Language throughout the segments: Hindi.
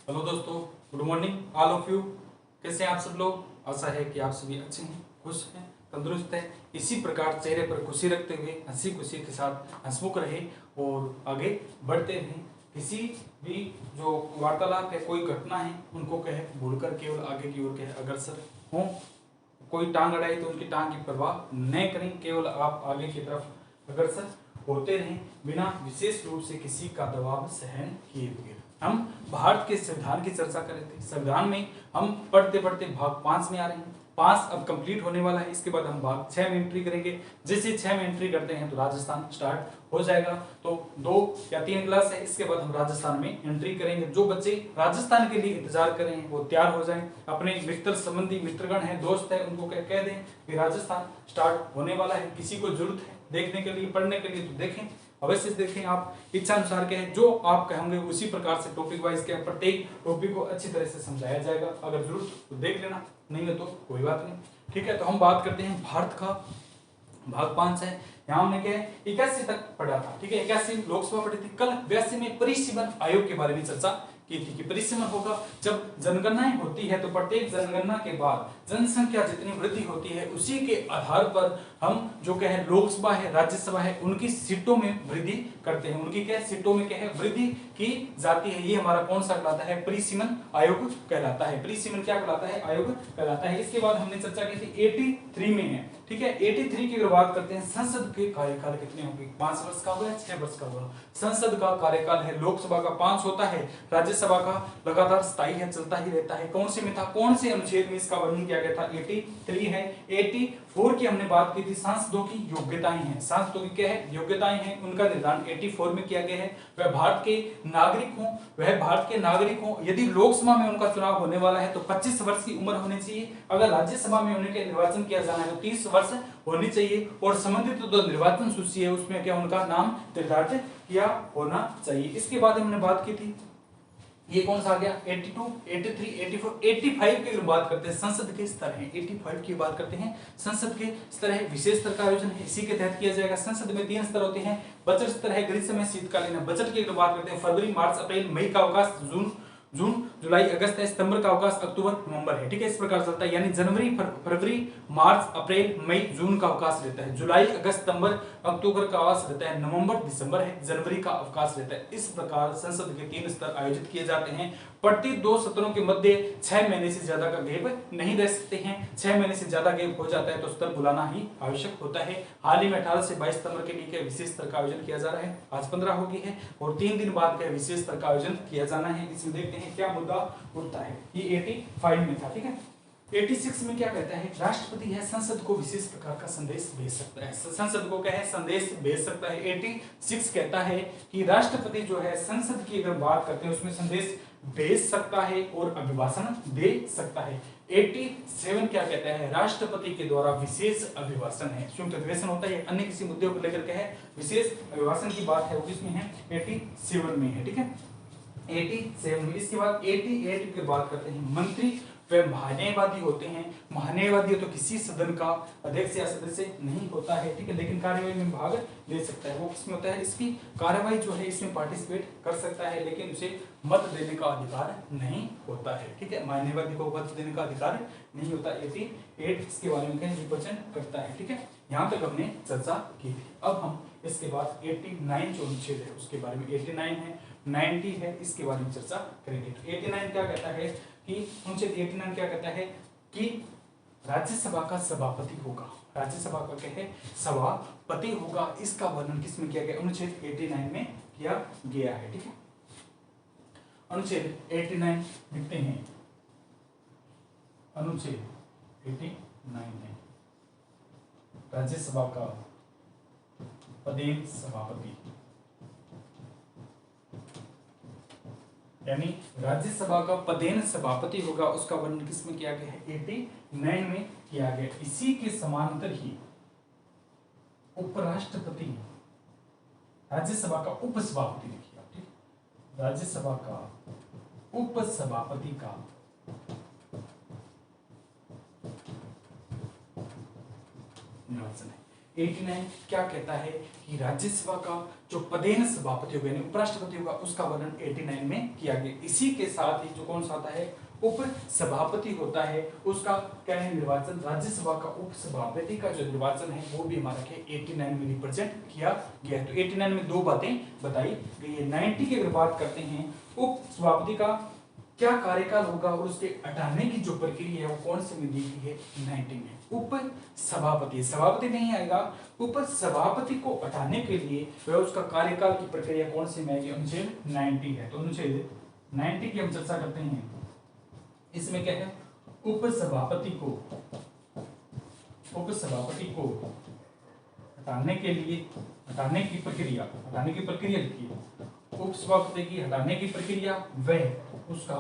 हेलो दोस्तों, good morning all of you. कैसे हैं आप सब लोग? आशा है कि आप सभी अच्छे हैं, खुश हैं, तंदुरुस्त हैं। इसी प्रकार चेहरे पर खुशी रखते हुए हंसी खुशी के साथ हंसमुख रहे और आगे बढ़ते रहें। किसी भी जो वार्तालाप है, कोई घटना है, उनको कहे भूलकर केवल आगे की ओर कहे अग्रसर हों। कोई टांग अड़ाई तो उनकी टांग की परवाह न करें, केवल आप आगे की तरफ अग्रसर होते रहें बिना विशेष रूप से किसी का दबाव सहन किए बगैर। हम भारत के संविधान की चर्चा कर रहे थे। संविधान में हम पढ़ते पढ़ते भाग 5 में आ रहे हैं। 5 अब कंप्लीट होने वाला है। इसके बाद हम भाग 6 में एंट्री करेंगे। जैसे 6 में एंट्री करते हैं तो राजस्थान स्टार्ट हो जाएगा। तो 2 या 3 क्लास है, इसके बाद हम राजस्थान में एंट्री करेंगे। जो बच्चे राजस्थान के लिए इंतजार कर रहे हैं वो तैयार हो जाएं। अपने मित्र संबंधी मित्रगण है, दोस्त है, उनको कह दें कि राजस्थान स्टार्ट होने वाला है। किसी को जरूरत है देखने के लिए, पढ़ने के लिए तो देखें, अवश्य देखें। आप इच्छा अनुसार कहें, जो आप कहेंगे उसी प्रकार से टॉपिक वाइज के प्रत्येक टॉपिक को अच्छी तरह से समझाया जाएगा। अगर जरूरत तो देख लेना, नहीं है तो कोई बात नहीं। ठीक है, तो हम बात करते हैं भारत का भाग 5 है। यहाँ हमने क्या 81 तक पढ़ा था। ठीक है, 81 लोकसभा पढ़ी थी। कल 82 में परिसीमन आयोग के बारे में चर्चा की थी कि परिसीमन होगा जब जनगणनाएं होती है तो प्रत्येक जनगणना के बाद जनसंख्या जितनी वृद्धि होती है उसी के आधार पर हम जो कहे लोकसभा है, राज्यसभा है, उनकी सीटों में वृद्धि करते हैं। उनकी क्या सीटों में क्या है वृद्धि की जाती है। ये हमारा कौन सा कहलाता है? परिसीमन आयोग कहलाता है। परिसीमन क्या कहलाता है? आयोग कहलाता है। इसके बाद हमने चर्चा की थी 83 में है। ठीक है, 83 की अगर बात करते हैं, संसद के कार्यकाल कितने होंगे? 5 वर्ष का होगा या 6 वर्ष का होगा? संसद का कार्यकाल है, लोकसभा का 5 होता है, राज्यसभा का लगातार स्थायी है, चलता ही रहता है। कौन से में था, कौन से अनुच्छेद में इसका वर्णन किया गया था? 83 है। 84 की हमने बात की थी, सांसदों की योग्यताएं हैं। सांसदों की क्या है? योग्यताएं हैं। उनका निर्धारण 84 में किया गया है। वह भारत के नागरिक हों, वह भारत के नागरिक हों। यदि लोकसभा में उनका चुनाव होने वाला है तो 25 वर्ष की उम्र होनी चाहिए। अगर राज्यसभा में उनके निर्वाचन किया जाना है तो 30 वर्ष होनी चाहिए। और संबंधित जो निर्वाचन सूची है उसमें क्या उनका नाम निर्धारित किया होना चाहिए। इसके बाद हमने बात की थी, ये कौन सा आ गया? 82, 83, 84, 85 की अगर बात करते हैं, संसद के स्तर हैं। 85 की बात करते हैं, संसद के स्तर है, विशेष स्तर का आयोजन है, इसी के तहत किया जाएगा। संसद में 3 स्तर होते हैं। बजट स्तर है, ग्रीष्म, शीतकालीन है। बजट की अगर बात करते हैं, फरवरी, मार्च, अप्रैल, मई का अवकाश, जून, जुलाई, अगस्त है, सितंबर का अवकाश, अक्टूबर, नवंबर है। ठीक है, इस प्रकार चलता है। यानी जनवरी, फरवरी, मार्च, अप्रैल, मई, जून का अवकाश रहता है। जुलाई, अगस्त, सितंबर, अक्टूबर का अवकाश रहता है। नवंबर, दिसंबर है, जनवरी का अवकाश रहता है। इस प्रकार संसद के 3 स्तर आयोजित किए जाते हैं। प्रति 2 सत्रों के मध्य 6 महीने से ज्यादा का गैप नहीं रह सकते हैं। 6 महीने से ज्यादा गैप हो जाता है तो सत्र बुलाना ही आवश्यक होता है। हाल ही में 18 से 22 सितंबर के लिए विशेष सत्र का आयोजन किया जा रहा है। आज 15 हो गई है और 3 दिन बाद का विशेष सत्र का आयोजन किया जाना है। इसमें देखते हैं क्या मुद्दा उठता है। ये 85 में था। ठीक है, 86 में क्या कहता है? राष्ट्रपति है, संसद को विशेष प्रकार का संदेश भेज सकता है। संसद को क्या है? संदेश भेज सकता है। 86 कहता है कि राष्ट्रपति जो है संसद की अगर बात करते हैं उसमें संदेश भेज सकता है और अभिभाषण दे सकता है। 87 क्या कहता है? राष्ट्रपति के द्वारा विशेष अभिभाषण है, संयुक्त अधिवेशन होता है, अन्य किसी मुद्दे को लेकर के है, विशेष अभिभाषण की बात है वो किसमें है? 87 में है। ठीक है, 87 में। इसके बाद 88 की बात करते हैं, मंत्री वे महान्यायवादी होते हैं। महान्यायवादी तो किसी सदन का अध्यक्ष या सदस्य नहीं होता है। ठीक है, लेकिन कार्यवाही में भाग ले सकता है। वो किसमें होता है? इसकी कार्यवाही जो है इसमें पार्टिसिपेट कर सकता है, लेकिन उसे मत देने का अधिकार नहीं होता है। ठीक है, महान्यायवादी को मत देने का अधिकार नहीं होता। 88 इसके बारे में रिप्रेजेंट करता है। ठीक है, यहाँ तक हमने चर्चा की थी। अब हम इसके बाद 89 जो अनुच्छेद है उसके बारे में, 89 है, 90 है, इसके बारे में चर्चा करेंगे। 89 क्या कहता है कि अनुच्छेद 89 क्या कहता है कि राज्यसभा का सभापति होगा। राज्यसभा का क्या है? सभापति होगा। इसका वर्णन किसमें किया गया? अनुच्छेद 89 में किया गया है। ठीक है, अनुच्छेद 89 लिखते हैं, अनुच्छेद 89 में राज्यसभा का पदेन सभापति, यानी राज्यसभा का पदेन सभापति होगा, उसका वर्णन किसमें किया गया है? 89 में किया गया। इसी के समांतर ही उपराष्ट्रपति, राज्यसभा का उपसभापति लिखिए आप। ठीक, राज्यसभा का उपसभापति का निर्वाचन है। 89 क्या कहता है कि राज्यसभा का जो पदेन सभापति होगा यानी उपराष्ट्रपति होगा उसका वर्णन 89 में किया गया। इसी के साथ ही जो कौन सा आता है उप सभापति होता है उसका क्या है निर्वाचन, राज्यसभा का उप सभापति का जो निर्वाचन है वो भी हमारा क्या 89 में रिप्रेजेंट किया गया है। तो 89 में दो बातें बताई गई है। 90 की अगर बात करते हैं उप सभापति का क्या कार्यकाल होगा और उसके हटाने की जो प्रक्रिया है वो कौन से में दी गई है 90 में। उप सभापति, सभापति नहीं आएगा, उप सभापति को हटाने के लिए वह उसका कार्यकाल की प्रक्रिया कौन से में आएगी, अनुच्छेद 90 है। तो अनुच्छेद 90 की हम चर्चा करते हैं। इसमें क्या है उप सभापति को हटाने के लिए हटाने की प्रक्रिया लिखी है। उप सभापति की हटाने की प्रक्रिया वह उसका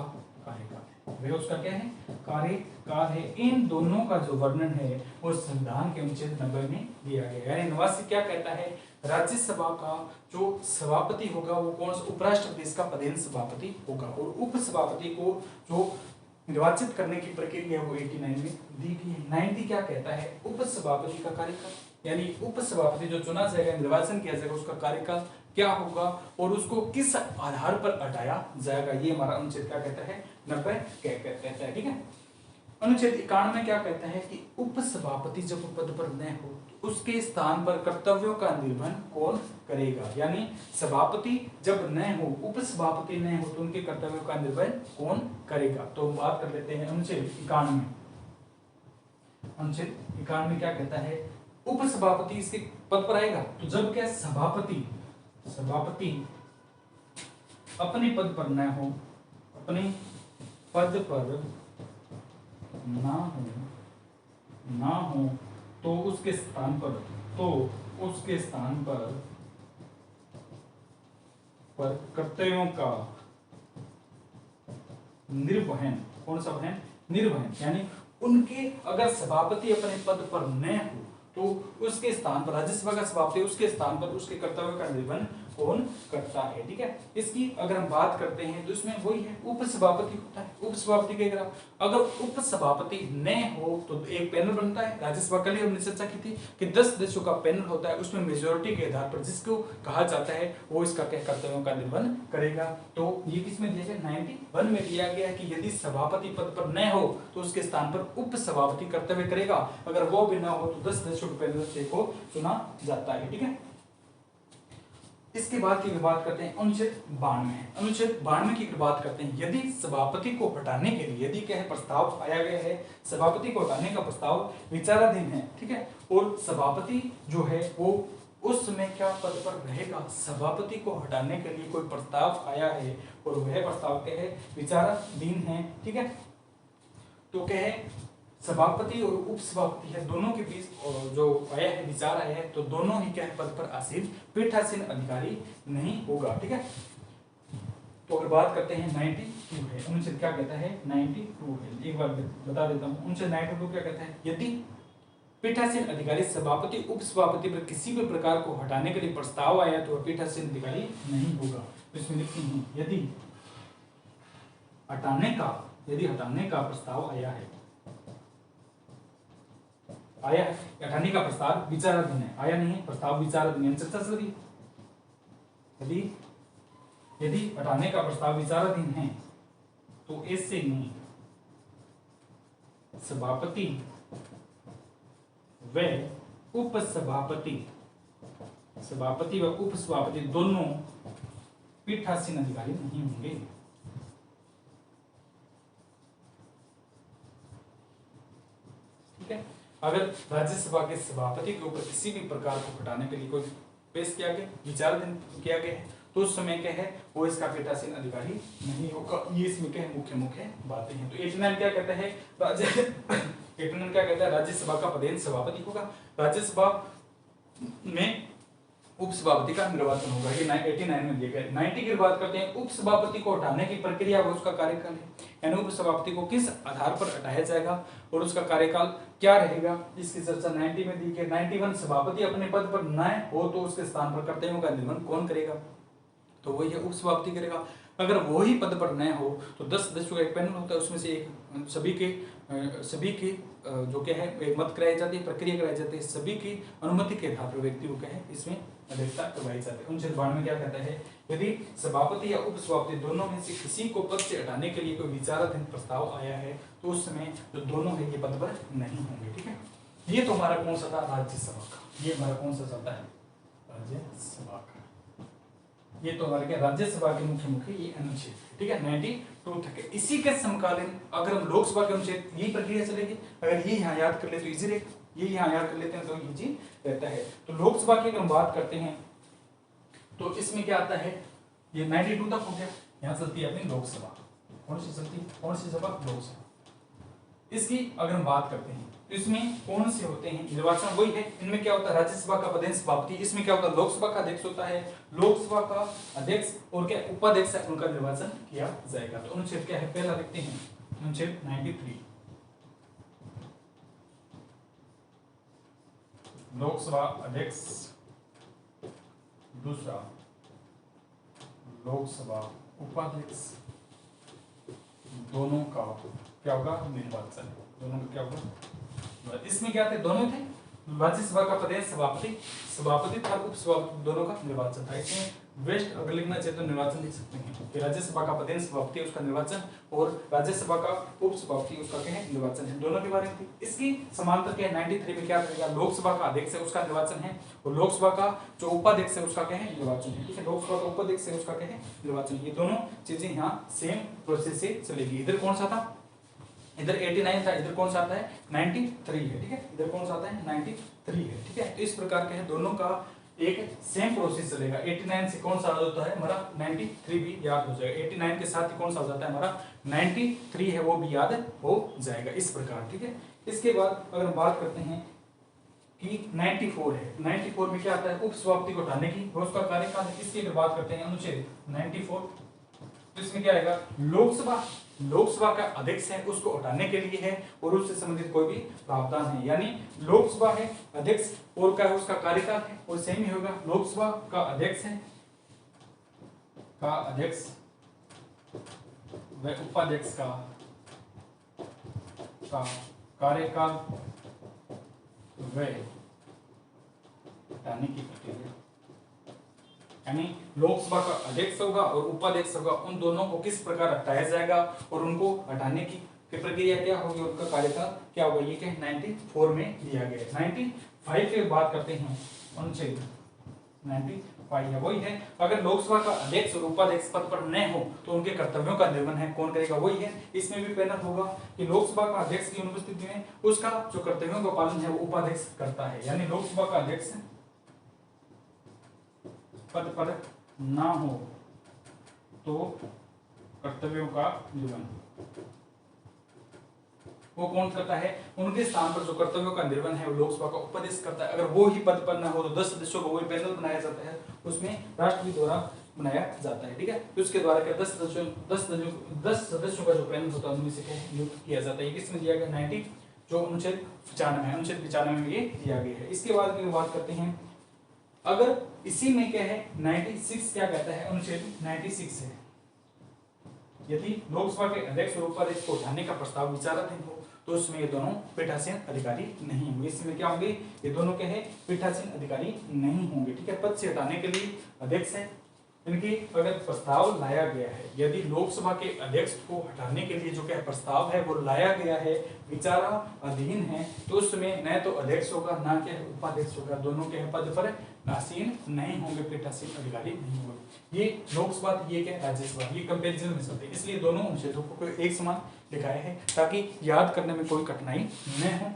कार्यकाल है, वह उसका क्या है कार्यकाल है। इन दोनों का जो वर्णन है वो संविधान के अनुच्छेद 90 में दिया गया है। यानी 89 क्या कहता है राज्यसभा का जो सभापति होगा वो कौन सा उपराष्ट्रपति इसका पदेन सभापति होगा और उप सभापति को जो निर्वाचित करने की प्रक्रिया वो 89 में दी गई है। 90 क्या कहता है उप सभापति का कार्यकाल यानी उप सभापति जो चुना जाएगा निर्वाचन किया जाएगा उसका कार्यकाल क्या होगा और उसको किस आधार पर हटाया जाएगा, ये हमारा अनुच्छेद क्या कहता है 90 क्या कहता है। ठीक है। अनुच्छेद 91 क्या कहता है कि उप सभापति जब पद पर न हो तो उसके स्थान पर कर्तव्यों का निर्वहन कौन करेगा, यानी सभापति जब न हो उप सभापति न हो तो उनके कर्तव्यों का निर्वहन कौन करेगा। तो हम बात कर लेते हैं अनुच्छेद 91। अनुच्छेद 91 क्या कहता है उप सभापति इसके पद पर आएगा तो जब क्या सभापति अपने पद पर न हो, अपने पद पर ना हो तो उसके स्थान पर कर्तव्यों का निर्वहन कौन सा वहन निर्वहन, यानी उनके अगर सभापति अपने पद पर न हो तो उसके स्थान पर राज्यसभा का सभापति उसके स्थान पर उसके कर्तव्यों का निर्वहन कौन करता है। ठीक है। इसकी अगर हम बात करते हैं तो इसमें वही है उप सभापति होता है। उप सभापति के अगर उप सभापति न हो तो एक पैनल बनता है। राज्यसभा कल ही हमने चर्चा की थी कि 10 सदस्यों का पैनल होता है, उसमें मेजोरिटी के आधार पर जिसको कहा जाता है वो इसका क्या कर्तव्यों का निर्वहन करेगा। तो ये किसमें दिया गया 91 में दिया गया है कि यदि सभापति पद पर न हो तो उसके स्थान पर उप सभापति कर्तव्य करेगा, अगर वो भी न हो तो 10 सदस्यों के पैनल से को चुना जाता है। ठीक है। इसके बाद की बात करते हैं अनुच्छेद 92। अनुच्छेद 92 की बात करते हैं यदि सभापति को हटाने के लिए यदि क्या है प्रस्ताव आया गया है, सभापति को हटाने का प्रस्ताव विचाराधीन है। ठीक है। और सभापति जो है वो उस समय क्या पद पर रहेगा, सभापति को हटाने के लिए कोई प्रस्ताव आया है और वह प्रस्ताव क्या है विचाराधीन है। ठीक है। तो क्या है सभापति और उप सभापति है दोनों के बीच जो आया है विचार आया है तो दोनों ही क्या है पद पर आसीन पीठासीन अधिकारी नहीं होगा। ठीक है। तो अगर बात करते हैं 92 है अनुच्छेद क्या कहता है 92 है, एक बार बता देता हूँ। अनुच्छेद 92 क्या कहता है यदि पीठासीन अधिकारी सभापति उप सभापति पर किसी भी प्रकार को हटाने के लिए प्रस्ताव आया तो वह पीठासीन अधिकारी नहीं होगा। तो इसमें लिखते हैं यदि हटाने का प्रस्ताव आया हटाने का प्रस्ताव विचाराधीन है, आया नहीं है प्रस्ताव विचाराधीन चर्चा चल रही है। यदि हटाने का प्रस्ताव विचाराधीन है तो ऐसे में सभापति व उप सभापति दोनों पीठासीन अधिकारी नहीं होंगे। ठीक है। अगर राज्यसभा के सभापति के ऊपर किसी भी प्रकार को हटाने के लिए कोई पेश किया गया विचाराधीन किया गया है तो उस समय क्या है वो इसका पीठासीन अधिकारी नहीं होगा। ये इसमें क्या है मुख्य बातें हैं। तो 89 क्या कहता है 89 क्या कहता है राज्यसभा का पदेन सभापति होगा, राज्यसभा में उप सभापति का निर्वाचन होगा। ये 89 में दिया गया। 90 की बात करते हैं उप सभापति को हटाने की प्रक्रिया वो उसका कार्यकाल है, यानी उप सभापति को किस आधार पर हटाया जाएगा और उसका कार्यकाल क्या रहेगा, इसकी चर्चा 90 में दी गई। 91 सभापति अपने पद पर न हो तो उसके स्थान पर कर्तव्यों का निर्वहन कौन करेगा, तो वही उप सभापति करेगा। अगर वो ही पद पर न हो तो 10 सदस्यों का एक पैनल होता है, उसमें से एक सभी के जो क्या है एक मत कराई जाती है, प्रक्रिया कराई जाती है, सभी की अनुमति के आधार पर व्यक्ति को क्या है इसमें अध्यक्षता करवाई जाती है। 49 में क्या कहता है, यदि सभापति या उपसभापति दोनों में से किसी को पद से हटाने के लिए कोई विचाराधीन प्रस्ताव आया है तो उस समय जो दोनों है ये पद पर नहीं होंगे। ठीक है, ये तो हमारा कौन सा था, राज्यसभा का। ये हमारा कौन सा चलता है, राज्यसभा का। ये तो हमारे क्या राज्यसभा के मुख्य ये अनुच्छेद। ठीक है, 92 तक। इसी के समकालीन अगर हम लोकसभा के अनुच्छेद यही प्रक्रिया चलेगी, अगर ये यहाँ याद कर ले तो इजी रहेगा, ये यहाँ याद कर लेते हैं तो इजी रहता है। तो लोकसभा की अगर हम बात करते हैं तो इसमें क्या आता है, ये 92 तक हो गया। यहाँ चलती है अपनी लोकसभा, कौन सी चलती है, कौन सी सभा, लोकसभा। इसकी अगर हम बात करते हैं तो इसमें कौन से होते हैं निर्वाचन, वही है। इनमें क्या होता है, राज्यसभा का पदेन सभापति, इसमें क्या होता है, लोकसभा का अध्यक्ष होता है, लोकसभा का अध्यक्ष और क्या उपाध्यक्ष है उनका निर्वाचन किया जाएगा। तो अनुच्छेद क्या है, पहला देखते हैं अनुच्छेद 93, लोकसभा अध्यक्ष, दूसरा लोकसभा उपाध्यक्ष, दोनों का क्या होगा, निर्वाचन, दोनों का क्या होगा। इसमें क्या थे, दोनों थे, राज्यसभा का पदेन सभापति था, उपसभापति, दोनों का निर्वाचन था। इसमें वेस्ट अगर लिखना चाहिए तो निर्वाचन लिख सकते हैं कि राज्यसभा का पदेन सभापति उसका निर्वाचन और राज्यसभा का उपसभापति उसका क्या है निर्वाचन है, दोनों के बारे में थी। इसकी समांतर क्या है, 93 में क्या करेगा, लोकसभा का अध्यक्ष है उसका निर्वाचन है और लोकसभा का जो उपाध्यक्ष है उसका क्या है निर्वाचन है। ठीक है, लोकसभा का उपाध्यक्ष है उसका क्या है निर्वाचन। ये दोनों चीजें यहाँ सेम प्रोसेस से चलेगी। इधर कौन सा था, इधर 89 था, इधर कौन सा आता है 93 है। ठीक है, इधर कौन सा आता है 93 है। ठीक है, तो इस प्रकार के है, दोनों का एक सेम प्रोसेस चलेगा। 89 से कौन सा आ जाता है हमारा 93 भी याद हो जाएगा, 89 के साथ ही कौन सा आ जाता है हमारा 93 है वो भी याद हो जाएगा इस प्रकार। ठीक है, इसके बाद अगर हम बात करते हैं कि 94 है, 94 में क्या आता है, उपसभापति को हटाने की वो उसका कार्यकाल है। इसकी अगर बात करते हैं अनुच्छेद 94, तो इसमें क्या आएगा, लोकसभा का अध्यक्ष है उसको हटाने के लिए है और उससे संबंधित कोई भी प्रावधान है, यानी लोकसभा है अध्यक्ष और क्या है उसका कार्यकाल है और सेम ही होगा। लोकसभा का अध्यक्ष है का अध्यक्ष व उपाध्यक्ष का कार्यकाल व हटाने की प्रक्रिया, यानी लोकसभा का अध्यक्ष होगा और उपाध्यक्ष होगा, उन दोनों को किस प्रकार हटाया जाएगा और उनको हटाने की प्रक्रिया क्या होगी, उनका कार्यकाल क्या होगा, ये क्या 94 में दिया गया है। 95 की बात करते हैं अनुच्छेद 95 है, वही है, अगर लोकसभा का अध्यक्ष और उपाध्यक्ष पद पर न हो तो उनके कर्तव्यों का निर्वहन है कौन करेगा, वही है। इसमें भी पैनल होगा कि लोकसभा का अध्यक्ष की अनुपस्थिति में उसका जो कर्तव्यों का पालन है वो उपाध्यक्ष करता है, यानी लोकसभा का अध्यक्ष पद पर ना हो तो कर्तव्यों का निर्वहन वो कौन करता है, उनके स्थान पर जो कर्तव्यों का निर्वहन है वो लोकसभा का उपाध्यक्ष करता है। अगर वो ही पद पर ना हो तो 10 सदस्यों का वही पैनल बनाया जाता है, उसमें राष्ट्रपति द्वारा बनाया जाता है। ठीक है, तो उसके द्वारा क्या 10 सदस्यों का जो पैनल होता है उनमें से क्या नियुक्त किया जाता है। किसमें दिया गया 90 जो अनुच्छेद 95 है, अनुच्छेद 95 में ये दिया गया है। इसके बाद की बात करते हैं, अगर इसी में क्या है 96 क्या कहता है, अनुच्छेद 96 है, यदि लोकसभा के अध्यक्ष और उपाध्यक्ष को हटाने का प्रस्ताव विचाराधीन हो तो उसमें ये दोनों पीठासीन अधिकारी नहीं होंगे। इसमें क्या होंगे, ये दोनों क्या है पीठासीन अधिकारी नहीं होंगे। ठीक है, पद से हटाने के लिए अध्यक्ष है, इनकी अगर प्रस्ताव लाया गया है, यदि लोकसभा के अध्यक्ष को हटाने के लिए जो क्या प्रस्ताव है वो लाया गया है, विचाराधीन है, तो उसमें न तो अध्यक्ष होगा ना क्या उपाध्यक्ष होगा, दोनों के पद पर आसीन नहीं होंगे, पीठासीन अधिकारी नहीं होंगे। ये लोकसभा, ये क्या राज्यसभा, ये कंपेरिजन में चलते हैं, इसलिए दोनों अनुच्छेदों को एक समान दिखाया है ताकि याद करने में कोई कठिनाई न हो।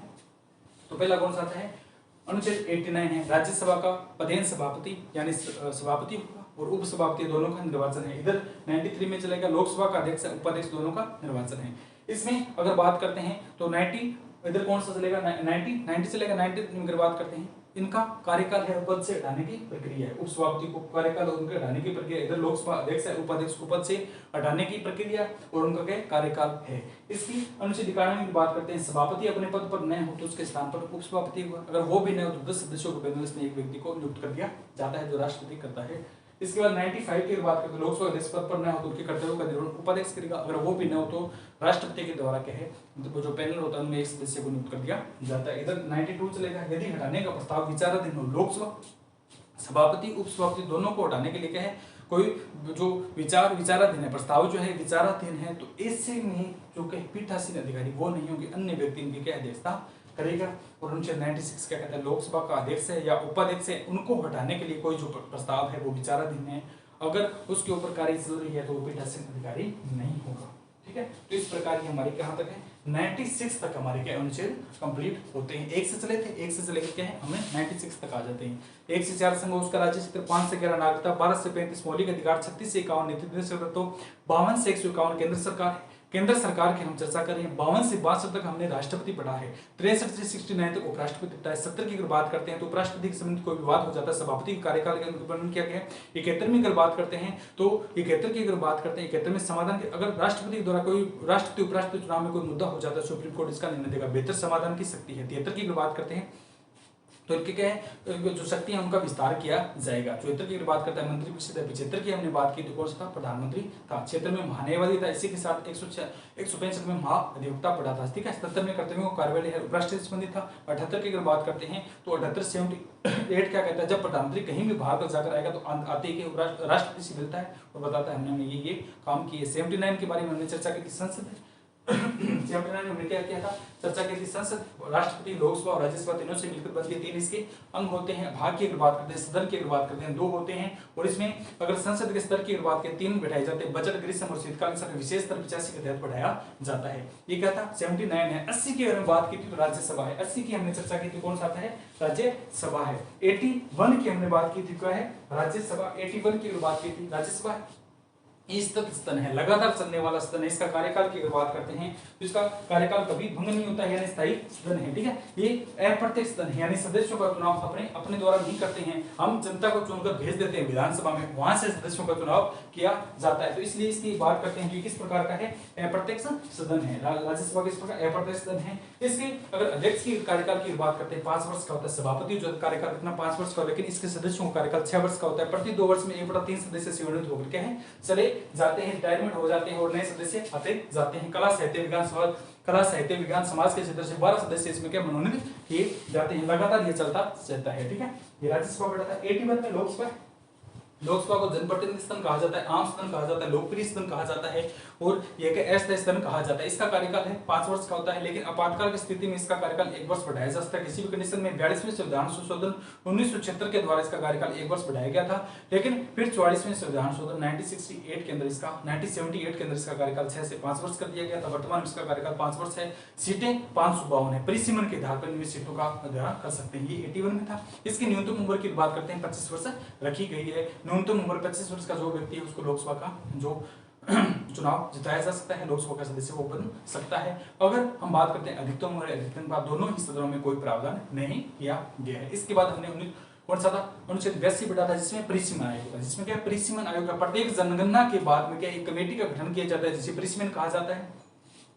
तो पहला कौन सा आता है, अनुच्छेद 89 है, राज्यसभा का पदेन सभापति यानी सभापति होगा और उपसभापति दोनों का निर्वाचन है। इधर 93 में चलेगा, लोकसभा का अध्यक्ष उपाध्यक्ष दोनों का निर्वाचन है। इसमें अगर बात करते हैं तो 90 इधर कौन सा चलेगा 90 चलेगा। 90 में अगर बात करते हैं, इनका कार्यकाल है पद से हटाने की प्रक्रिया है, उपसभापति को कार्यकाल उनके हटाने की प्रक्रिया, इधर लोकसभा अध्यक्ष है उपाध्यक्ष को पद से हटाने की प्रक्रिया और उनका क्या कार्यकाल है। इसकी अनुच्छेद 91 की बात करते हैं, सभापति अपने पद पर न हो तो उसके स्थान पर उपसभापति होगा, अगर वो भी न हो तो 10 सदस्यों के पैनल में एक व्यक्ति को नियुक्त कर दिया जाता है जो राष्ट्रपति करता है। इसके बाद 95 की बात करते हैं लोकसभा अध्यक्ष पद पर न हो तो उनके कर्तव्यों का निर्वहन उपाध्यक्ष करेगा, अगर वो भी न हो तो राष्ट्रपति के द्वारा क्या है वो जो पैनल होता है उनमें एक सदस्य को नियुक्त कर दिया जाता है। इधर 92 चलेगा, यदि हटाने का प्रस्ताव विचाराधीन हो लोकसभा सभापति उपसभापति दोनों को हटाने के लिए क्या है कोई जो विचाराधीन है प्रस्ताव जो है विचाराधीन है तो ऐसे में जो कहीं पीठासीन अधिकारी वो नहीं होंगे, अन्य व्यक्ति इनकी क्या अध्यक्षता करेगा। और अनुच्छेद 96 क्या कहता है लोकसभा का अध्यक्ष है या उपाध्यक्ष है उनको हटाने के लिए कोई जो प्रस्ताव है वो विचाराधीन है, अगर उसके ऊपर कार्य चल रही है तो वो पीठासीन अधिकारी नहीं होगा। ठीक है, तो इस प्रकार की हमारी कहां तक है 96 तक हमारे क्या अनुच्छेद कंप्लीट होते हैं। एक से चले थे, एक से चले क्या है हमें 96 तक आ जाते हैं। 1 से 4 संघ उसका राज्य क्षेत्र, 5 से 11 नागरिकता, 12 से 35 मौलिक अधिकार, 36 से 51 नीति निर्देशक, 52 से 151 केंद्र सरकार है। केंद्र सरकार की हम चर्चा कर रहे हैं 52 से 62 तक हमने राष्ट्रपति पढ़ा है, 63 से 69 तक उपराष्ट्रपति पढ़ा है, 70 की अगर बात करते हैं तो उपराष्ट्रपति के संबंधित कोई विवाद हो जाता है, सभापति के कार्यकाल का वर्णन किया गया है। 71 में अगर बात करते हैं तो 71 की अगर बात करते हैं 71 में समाधान अगर राष्ट्रपति के द्वारा कोई राष्ट्रपति उपराष्ट्रपति चुनाव में कोई मुद्दा हो जाता है सुप्रीम कोर्ट इसका निर्णय देगा, बेहतर समाधान की शक्ति है। 73 की अगर बात करते हैं तो इनके क्या है जो शक्ति है उनका विस्तार किया जाएगा। 74 की बात करता है मंत्री परिषद है। 75 की हमने बात की तो कौन सा था प्रधानमंत्री था। क्षेत्र में महान्यायवादी था, इसी के साथ 165 में महाधिवक्ता पड़ा था। ठीक है, 77 में कर्तव्यों का कार्यालय है उपराष्ट्रपति संबंधित था। 78 की अगर बात करते हैं तो 78 क्या कहता है जब प्रधानमंत्री कहीं भी बाहर पर जाकर आएगा तो आते ही राष्ट्रपति से मिलता है और बताता है हमने ये काम किए। 79 के बारे में हमने चर्चा की थी, संसद है 79 में हमने क्या किया था चर्चा की थी, संसद राष्ट्रपति लोकसभा और राज्यसभा तीनों से मिलकर बनती है। 3 इसके अंग होते हैं। भाग की अगर बात करते हैं, सदन की अगर बात करते हैं 2 होते हैं और इसमें अगर संसद के स्तर की अगर बात करें 3 बैठाए जाते हैं। बजट ग्रीष्म और शीतकालीन सत्र विशेष स्तर 85 के तहत बढ़ाया जाता है। ये क्या था 79 है। 80 की अगर बात की थी तो राज्यसभा है। 80 की हमने चर्चा की थी कौन सा है राज्यसभा है। 81 की हमने बात की थी क्या है राज्यसभा। 81 की अगर बात की थी राज्यसभा सतत स्तन है, लगातार चलने वाला स्तन है। इसका कार्यकाल की अगर बात करते हैं तो इसका कार्यकाल कभी भंग नहीं होता है यानी स्थायी सदन है। ठीक है, ये अप्रत्यक्ष सदन है यानी सदस्यों का चुनाव अपने द्वारा नहीं करते हैं, हम जनता को चुनकर भेज देते हैं विधानसभा में, वहां से सदस्यों का चुनाव किया जाता है। तो इसलिए इसकी बात करते हैं कि किस प्रकार का है अप्रत्यक्ष सदन है। राज्यसभा किस प्रकार अप्रत्यक्ष सदन है। इसके अगर अध्यक्ष की कार्यकाल की बात करते हैं 5 वर्ष का होता है। सभापति जो कार्यकाल कितना 5 वर्ष का, लेकिन इसके सदस्यों का कार्यकाल 6 वर्ष का होता है। प्रति 2 वर्ष में 1/3 सदस्य सेवानिवृत्त होकर क्या है चले जाते हैं, रिटायरमेंट हो जाते हैं और नए सदस्य आते जाते हैं। कला साहित्य विज्ञान समाज के क्षेत्र से 12 सदस्य इसमें क्या मनोनीत किए जाते हैं। लगातार ये चलता रहता है। ठीक है, ये राज्यसभा बढ़ा था। 81 में लोकसभा को जनप्रतिनिधि सदन कहा जाता है, आम सदन कहा जाता है, लोकप्रिय सदन कहा जाता है और यह के अस्थायी सदन कहा जाता है। इसका कार्यकाल है 5 वर्ष का होता है, लेकिन आपातकाल की स्थिति में इसका कार्यकाल 1 वर्ष बढ़ाया जा सकता है। किसी भी कंडीशन में 42वें संविधान संशोधन 1976 के द्वारा इसका कार्यकाल 1 वर्ष बढ़ाया गया था, लेकिन फिर 44वें संविधान संशोधन 1978 के अंदर इसका कार्यकाल 6 से 5 वर्ष कर दिया गया था। वर्तमान में इसका कार्यकाल 5 वर्ष है। सीटें 552 है, परिसीमन के आधार पर नियमित सीटों का अध्ययन कर सकते हैं। ये 81 में था। इसकी न्यूनतम उम्र की बात करते हैं 25 वर्ष रखी गई है। न्यूनतम उम्र 25 वर्ष का जो व्यक्ति है उसको लोकसभा का जो चुनाव जिताया जा सकता है, लोकसभा का सदस्य वो बन सकता है। अगर हम बात करते हैं अधिकतम उम्र अधिकतम बात दोनों ही सदनों में कोई प्रावधान नहीं किया गया है। इसके बाद हमने कौन सा था अनुच्छेद 82 बढ़ा था जिसमें परिसीमन आयोग था। जिसमें क्या परिसीमन आयोग का प्रत्येक जनगणना के बाद में क्या एक कमेटी का गठन किया जाता है जिसे परिसीमन कहा जाता है।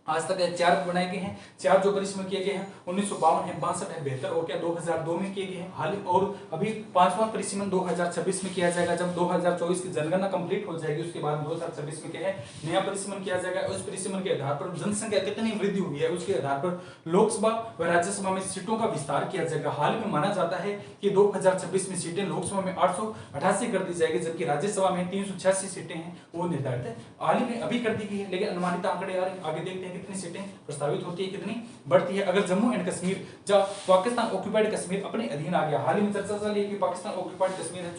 आज तक 4 बनाए गए हैं, 4 जो परिसीमन किए गए हैं 1952 है, 62 है, 72 और क्या 2002 में किए गए हैं हाल। और अभी 5वां परिसीमन 2026 में किया जाएगा। जब 2024 की जनगणना कंप्लीट हो जाएगी उसके बाद 2026 में क्या है नया परिसीमन किया जाएगा। उस परिसीमन के आधार पर जनसंख्या कितनी वृद्धि हुई है उसके आधार पर लोकसभा व राज्यसभा में सीटों का विस्तार किया जाएगा। हाल में माना जाता है कि 2026 में सीटें लोकसभा में 888 कर दी जाएगी, जबकि राज्यसभा में 386 सीटें हैं वो निर्धारित है। हाल में अभी कर दी गई है, लेकिन अनुमानित आंकड़े आ रहे हैं, आगे देखते हैं कितनी सीटें प्रस्तावित होती है कितनी बढ़ती है। अगर जम्मू एंड कश्मीर जब पाकिस्तान ऑक्यूपाइड कश्मीर अपने अधीन आ गया, हाल ही में चर्चा चली है कि पाकिस्तान ऑक्यूपाइड कश्मीर है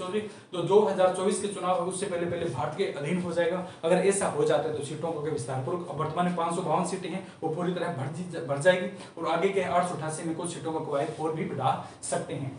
2024 के चुनाव उससे पहले भारत के अधीन हो जाएगा। अगर ऐसा हो जाता है तो सीटों का विस्तार पूर्वक वर्तमान में 552 सीटें हैं वो पूरी तरह भर जाएगी और आगे के 888 में कुछ सीटों का कवायद और भी बढ़ा सकते हैं।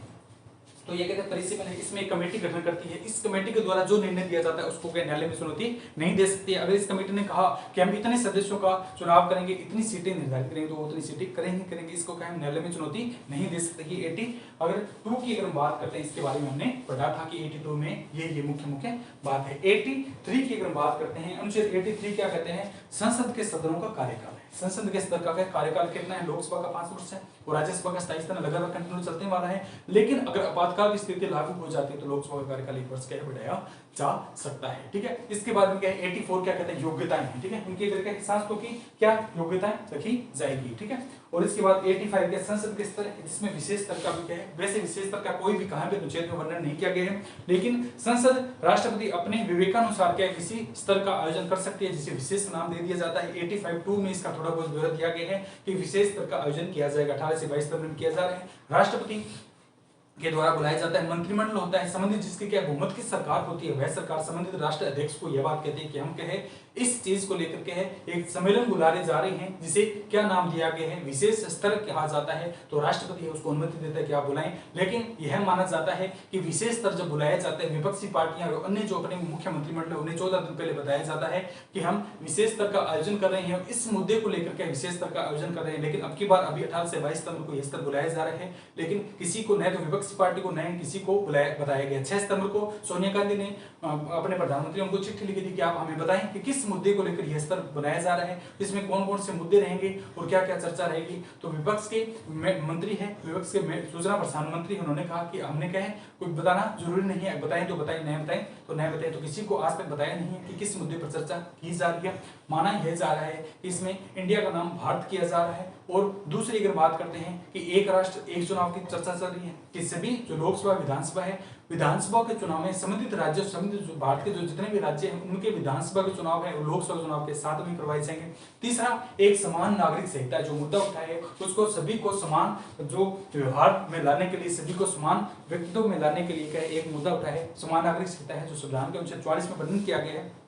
तो ये कहते हैं परिसीमन है। इसमें एक कमेटी गठन करती है। इस कमेटी के द्वारा जो निर्णय दिया जाता है उसको क्या न्यायालय में चुनौती नहीं दे सकती है। अगर इस कमेटी ने कहा कि हम इतने सदस्यों का चुनाव करेंगे, इतनी सीटें निर्धारित करेंगे तो उतनी सीटें करेंगे, इसको क्या हम न्यायालय में चुनौती नहीं दे सकते। ये 82 की अगर हम बात करते हैं इसके बारे में हमने पढ़ा था कि 82 में ये मुख्य बात है। 83 की अगर हम बात करते हैं अनुच्छेद 83 क्या कहते हैं संसद के सदनों का कार्यकाल है। संसद के स्तर का कार्यकाल कितना है लोकसभा का 5 वर्ष है और राज्यसभा का स्थायी सदन लगातार कंटिन्यू चलने वाला है। लेकिन अगर आपातकाल की स्थिति लागू हो जाती है तो लोकसभा का कार्यकाल 1 वर्ष का बढ़ाया जा सकता है। ठीक है, इसके बाद में क्या है 84 क्या कहते हैं योग्यताएं हैं। ठीक है, उनके करके सांसदों की क्या योग्यताएं रखी जाएगी। ठीक है, और इसके बाद 85 के संसद के स्तर है जिसमें विशेष स्तर का भी क्या है, वैसे विशेष स्तर का कोई भी कहां पे अनुच्छेद में वर्णन नहीं किया गया है, लेकिन संसद राष्ट्रपति अपने विवेकानुसार क्या किसी स्तर का आयोजन कर सकती है जिसे विशेष नाम दे दिया जाता है। 85(2) में इसका थोड़ा बहुत विवरण दिया गया है कि विशेष स्तर का आयोजन किया जाएगा। 18 से 22 तक में किया जा रहा है, राष्ट्रपति के द्वारा बुलाया जाता है। मंत्रिमंडल होता है संबंधित जिसकी क्या बहुमत की सरकार होती है, वह सरकार संबंधित राष्ट्र अध्यक्ष को यह बात कहती है कि हम कहे इस चीज को लेकर के है एक सम्मेलन बुलाने जा रहे हैं जिसे क्या नाम दिया गया है विशेष स्तर कहा जाता है। तो राष्ट्रपति उसको अनुमति देता है कि आप बुलाएं, लेकिन यह माना जाता है कि विशेष स्तर जब बुलाया जाता है विपक्षी पार्टियां और अन्य जो अपने मुख्य मंत्रिमंडल उन्हें 14 दिन पहले बताया जाता है कि हम विशेष स्तर का आयोजन कर रहे हैं, इस मुद्दे को लेकर के विशेष स्तर का आयोजन कर रहे हैं। लेकिन अब की बार अभी 18 से 22 सितंबर को यह स्तर बुलाया जा रहा है, लेकिन किसी को न तो विपक्षी पार्टी को न किसी को बताया गया। 6 सितंबर को सोनिया गांधी ने अपने प्रधानमंत्री को चिट्ठी लिखी थी कि आप हमें बताएं कि किस मुद्दे को लेकर यह स्तर बनाया जा रहा है, इसमें कौन कौन से मुद्दे रहेंगे और क्या क्या चर्चा रहेगी। तो विपक्ष के मंत्री है, विपक्ष के सूचना प्रसारण मंत्री उन्होंने कहा कि हमने कहा कुछ बताना जरूरी नहीं है, बताएं तो बताएं, नहीं बताएं तो नहीं बताएं। तो किसी को आज तक बताया नहीं है कि किस मुद्दे पर चर्चा की जा रही है। माना यह जा रहा है कि इसमें इंडिया का नाम भारत किया जा रहा है। और दूसरी अगर बात करते हैं कि एक राष्ट्र एक चुनाव की चर्चा चल रही है कि सभी जो लोकसभा विधानसभा है, विधानसभा के चुनाव में संबंधित राज्य संबंधित जो भारत के जो जितने भी राज्य हैं उनके विधानसभा के चुनाव है और लोकसभा चुनाव के साथ में करवाए जाएंगे। तीसरा, एक समान नागरिक संहिता जो मुद्दा उठाए उसको सभी को समान जो व्यवहार में लाने के लिए, सभी को समान व्यक्तित्व में लाने के लिए क्या एक मुद्दा उठाया है, समान नागरिक संहिता है जो संविधान के अनुच्छेद 44 में वर्णन किया गया है।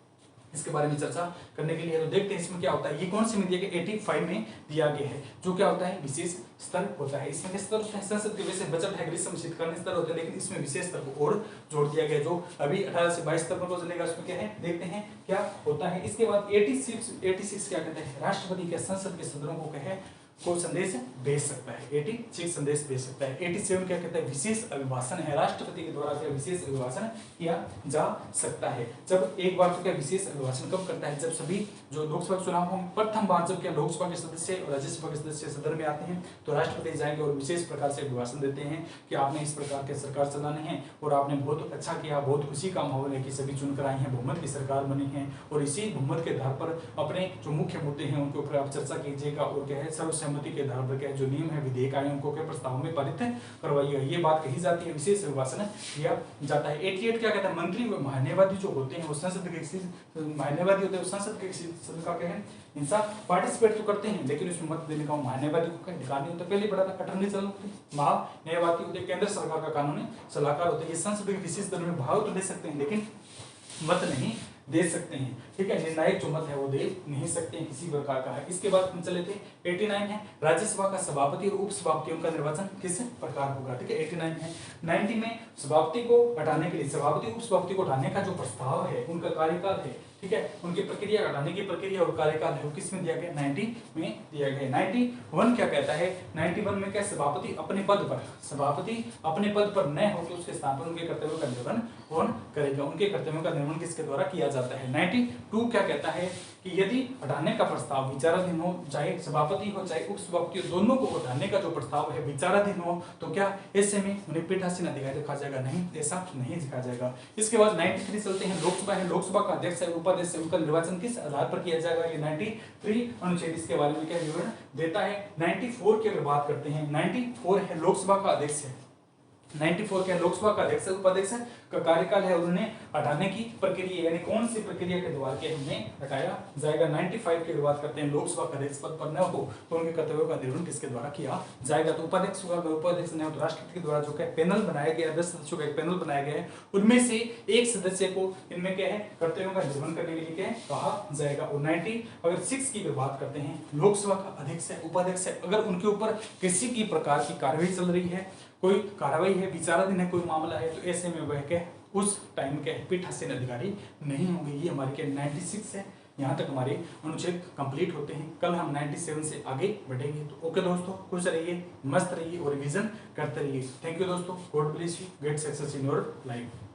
इसके बारे में चर्चा करने के लिए तो देखते हैं इसमें क्या होता है। ये कौन सी में दिया गया 85 में दिया गया है, जो क्या होता है विशेष स्तर होता है। इसमें स्तर होता है संसद के वैसे बजट है ग्रीष्म शीतकालीन स्तर होते हैं, लेकिन इसमें विशेष स्तर को और जोड़ दिया गया जो अभी 18 से 22 तक को चलेगा। उसमें क्या है देखते हैं क्या होता है। इसके बाद 86 क्या कहते हैं, राष्ट्रपति के संसद के सदनों को कहे को संदेश भेज सकता है, 86 संदेश भेज सकता है। 87 क्या कहता है विशेष अभिभाषण है, राष्ट्रपति के द्वारा क्या विशेष अभिभाषण किया जा सकता है। जब एक बार तो क्या विशेष अभिभाषण कब करता है, जब सभी जो लोकसभा चुनाव होंगे प्रथम बार जब क्या लोकसभा के सदस्य और राज्यसभा के सदस्य सदन में आते हैं तो राष्ट्रपति जाएंगे और विशेष प्रकार से अभिभाषण देते हैं कि आपने इस प्रकार के सरकार चलानी है और आपने बहुत अच्छा किया, बहुत खुशी का माहौल है कि सभी चुनकर आए हैं, बहुमत की सरकार बनी है और इसी बहुमत के आधार पर अपने जो मुख्य मुद्दे हैं उनके ऊपर आप चर्चा कीजिएगा और क्या है सर्वसम्मति के आधार पर क्या जो नियम है विधेयक आए उनको क्या प्रस्ताव में पारित करवाइएगा, ये बात कही जाती है, विशेष अभिभाषण किया जाता है। 88 क्या कहता है मंत्री व महान्यायवादी जो होते हैं वो संसद के महान्यायवादी होते हैं, संसद के सदन का क्या है हिंसा पार्टिसिपेट तो करते हैं लेकिन उसमें मत देने का महान्यायवादी को क्या अधिकार नहीं होता। पहले पढ़ा था अटॉर्नी जनरल महान्यायवादी होते केंद्र सरकार का कानूनी सलाहकार होते हैं, ये संसद के विशेष दल में भाग तो ले सकते हैं लेकिन मत नहीं दे सकते हैं। ठीक है, निर्णायक जो मत है वो दे नहीं सकते हैं किसी प्रकार का है। इसके बाद हम चले थे 89 है राज्यसभा का सभापति और उपसभापतियों का निर्वाचन किस प्रकार होगा। ठीक है, 89 है। 90 में सभापति को हटाने के लिए सभापति उपसभापति को हटाने का जो प्रस्ताव है उनका कार्यकाल है, ठीक है, उनकी प्रक्रिया हटाने की प्रक्रिया और कार्यकाल है वो किस में दिया गया 90 में दिया गया। 91 क्या कहता है 91 में क्या सभापति अपने पद पर न होकर उसके स्थान पर उनके कर्तव्यों का निर्वहन कौन करेगा, उनके कर्तव्यों का निर्वहन किसके द्वारा किया जाता है। 92 क्या कहता है कि यदि हटाने का प्रस्ताव विचाराधीन हो, चाहे सभापति हो चाहे उपसभापति हो, दोनों को हटाने का जो प्रस्ताव है विचाराधीन हो तो क्या ऐसे में उन्हें पीठासीन अधिकार दिखा जाएगा, नहीं ऐसा नहीं दिखा जाएगा। इसके बाद 93 चलते हैं लोकसभा है, लोकसभा का अध्यक्ष है उपाध्यक्ष है उनका निर्वाचन किस आधार पर किया जाएगा, ये 93 अनुच्छेद इसके बारे में क्या विवरण देता है। 94 की अगर बात करते हैं 94 है लोकसभा का अध्यक्ष है, 94 क्या लोकसभा का अध्यक्ष उपाध्यक्ष का कार्यकाल है, उन्हें हटाने की प्रक्रिया यानी कौन सी प्रक्रिया के द्वारा के हमें हटाया जाएगा। 95 की बात करते हैं लोकसभा का अध्यक्ष पद पर न हो तो उनके कर्तव्यों का निर्वहन किसके द्वारा किया जाएगा, तो उपाध्यक्ष होगा, उपाध्यक्ष ने राष्ट्रपति के द्वारा जो है पैनल बनाया गया 10 सदस्यों का एक पैनल बनाया गया है, उनमें से एक सदस्य को इनमें क्या है कर्तव्यों का निर्वहन करने के लिए क्या कहा जाएगा। और 96 की बात करते हैं लोकसभा का अध्यक्ष है उपाध्यक्ष है, अगर उनके ऊपर किसी की प्रकार की कार्रवाई चल रही है, कोई कार्रवाई है विचाराधीन है, कोई मामला है, तो ऐसे में वह क्या उस टाइम के पीठासीन अधिकारी नहीं होंगे। ये हमारे क्या 96 है। यहाँ तक हमारे अनुच्छेद कंप्लीट होते हैं। कल हम 97 से आगे बढ़ेंगे। तो ओके दोस्तों, खुश रहिए, मस्त रहिए और रिवीजन करते रहिए। थैंक यू दोस्तों, God bless you, great success in your life.